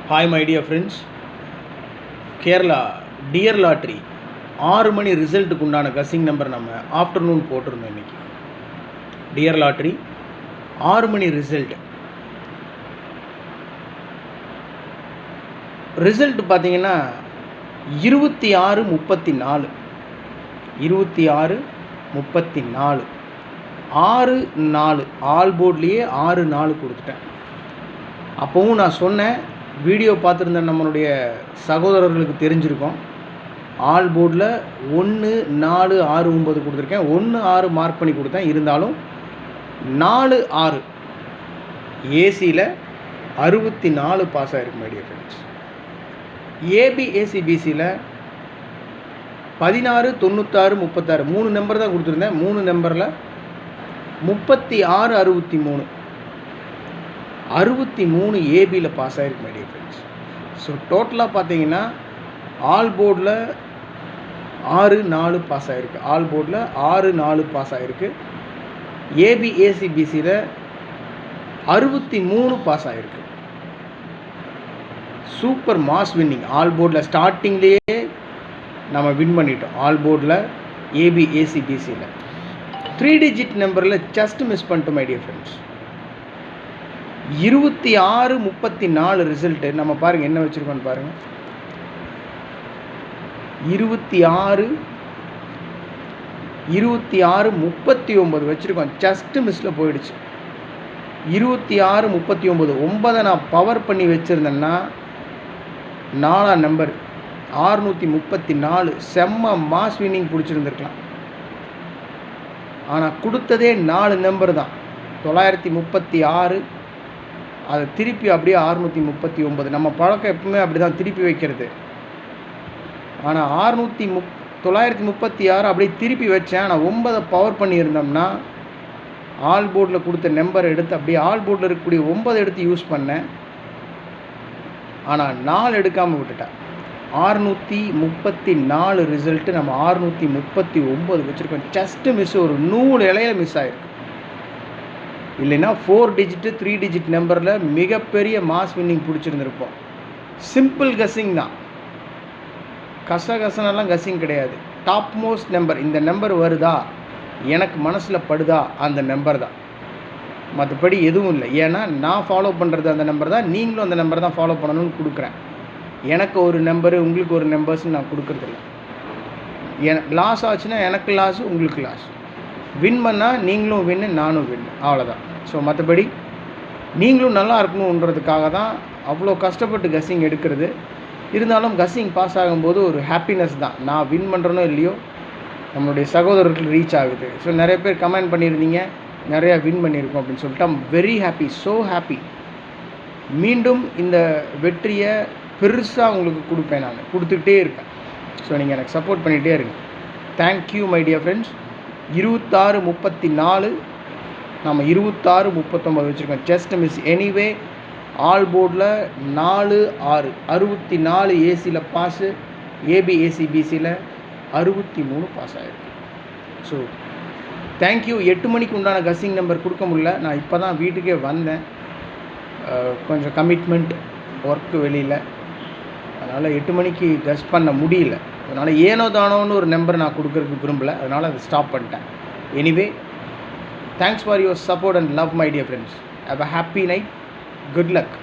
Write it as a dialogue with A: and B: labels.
A: Hi my dear friends, Kerala Dear Lottery 6 மணி ரிசல்ட்டுக்கு உண்டான கசிங் number நம்ம afternoon போட்டிருந்தோம். இன்றைக்கி டியர் லாட்ரி 6 மணி ரிசல்ட் பார்த்தீங்கன்னா 26-34 6-4 ஆல் போர்ட்லேயே 6-4 கொடுத்துட்டேன். அப்போவும் நான் சொன்னேன், வீடியோ பார்த்துருந்த நம்மளுடைய சகோதரர்களுக்கு தெரிஞ்சிருக்கும், ஆல் போர்டில் 1-4-6-9 கொடுத்துருக்கேன். 1-6 மார்க் பண்ணி கொடுத்தேன். இருந்தாலும் 4-6 ஏசியில் 64 பாஸ் ஆகிருக்கு மை டியர் ஃப்ரெண்ட்ஸ். ஏபிஏசிபிசியில் 16-96-36 3 நம்பர் தான் கொடுத்துருந்தேன். 3 நம்பரில் 36-63 ஏபியில் பாஸ் ஆகிருக்கு மை டியர் ஃப்ரெண்ட்ஸ். ஸோ டோட்டலாக பார்த்தீங்கன்னா ஆல் போர்டில் 6-4 பாஸ் ஆகிருக்கு. ஆல் போர்டில் 6-4 பாஸ் ஆகிருக்கு. ஏபிஏசிபிசியில் 63 பாஸ் ஆகிருக்கு. Super mass winning. ஆல் போர்டில் ஸ்டார்டிங்லேயே நம்ம வின் பண்ணிட்டோம். ஆல் போர்டில் ஏபிஏசிபிசியில் 3 டிஜிட் நம்பரில் ஜஸ்ட் மிஸ் பண்ணிட்டோம் மை டியர் ஃப்ரெண்ட்ஸ். 26-34 ரிசல்ட்டு நம்ம பாருங்கள் என்ன வச்சுருக்கோன்னு பாருங்கள். 26-39 வச்சுருக்கோம். ஜஸ்ட்டு மிஸ்ஸில் போயிடுச்சு. 26-39 9 நான் பவர் பண்ணி வச்சுருந்தேன்னா 4ஆம் நம்பர் 634 செம்ம மாஸ் வின்னிங் பிடிச்சிருந்துருக்கலாம். ஆனால் கொடுத்ததே 4 நம்பர் தான். 936 அதை திருப்பி அப்படியே 639. நம்ம பழக்கம் எப்பவுமே அப்படி தான் திருப்பி வைக்கிறது. ஆனால் 936 அப்படியே திருப்பி வச்சேன். ஆனால் 9 பவர் பண்ணியிருந்தோம்னா ஆல் போர்டில் கொடுத்த நம்பரை எடுத்து அப்படியே ஆல் போர்டில் இருக்கக்கூடிய 9 எடுத்து யூஸ் பண்ணேன். ஆனால் 4 எடுக்காமல் விட்டுட்டேன். 634 ரிசல்ட்டு நம்ம 639 வச்சுருக்கோம். ஜஸ்ட்டு மிஸ், ஒரு 100 இலையில் மிஸ் ஆகிருக்கு. இல்லைன்னா 4 டிஜிட்டு 3 டிஜிட் நம்பரில் மிகப்பெரிய மாஸ் வின்னிங் பிடிச்சிருந்துருப்போம். சிம்பிள் கஸ்ஸிங் தான், கசகசனெல்லாம் கஸ்ஸிங் கிடையாது. டாப் மோஸ்ட் நம்பர், இந்த நம்பர் வருதா எனக்கு மனசில் படுதா அந்த நம்பர் தான், மற்றபடி எதுவும் இல்லை. ஏன்னா நான் ஃபாலோ பண்ணுறது அந்த நம்பர் தான், நீங்களும் அந்த நம்பர் தான் ஃபாலோ பண்ணணும்னு கொடுக்குறேன். எனக்கு ஒரு நம்பரு உங்களுக்கு ஒரு நம்பர்ஸ்ன்னு நான் கொடுக்குறதில்ல. லாஸ் ஆச்சுன்னா எனக்கு லாஸ், உங்களுக்கு லாஸ். வின் பண்ணால் நீங்களும் வின்னு, நானும் வின்னு, அவ்வளோதான். ஸோ மற்றபடி நீங்களும் நல்லா இருக்கணுன்றதுக்காக தான் அவ்வளோ கஷ்டப்பட்டு கஸ்ஸிங் எடுக்கிறது. இருந்தாலும் கஸ்ஸிங் பாஸ் ஆகும்போது ஒரு ஹாப்பினஸ் தான். நான் வின் பண்ணுறனோ இல்லையோ நம்மளுடைய சகோதரர்கள் ரீச் ஆகுது. ஸோ நிறைய பேர் கமெண்ட் பண்ணியிருந்தீங்க, நிறையா வின் பண்ணியிருக்கோம் அப்படின்னு சொல்லிட்டு I'm very happy, so happy. மீண்டும் இந்த வெற்றியை பெருசாக உங்களுக்கு கொடுப்பேன், நான் கொடுத்துக்கிட்டே இருப்பேன். ஸோ நீங்கள் எனக்கு சப்போர்ட் பண்ணிகிட்டே இருங்க. Thank you my dear friends. 26-34 நம்ம 26-39 வச்சுருக்கோம். Just miss. எனிவே ஆல் போர்டில் 4-6 64 ஏசியில் பாஸு, ஏபிஏசிபிசியில் 63 பாஸ் ஆகிருக்கு. So thank you. 8 மணிக்கு உண்டான கஸ்ஸிங் நம்பர் கொடுக்க முடியல. நான் இப்போ தான் வீட்டுக்கே வந்தேன். கொஞ்சம் கமிட்மெண்ட் ஒர்க்கு வெளியில், அதனால் 8 மணிக்கு கஸ் பண்ண முடியல. அதனால் ஏனோ தானோன்னு ஒரு நம்பர் நான் கொடுக்கறதுக்கு விரும்பலை, அதனால் அதை ஸ்டாப் பண்ணிட்டேன். Anyway thanks for your support and love my dear friends. Have a happy night. Good luck.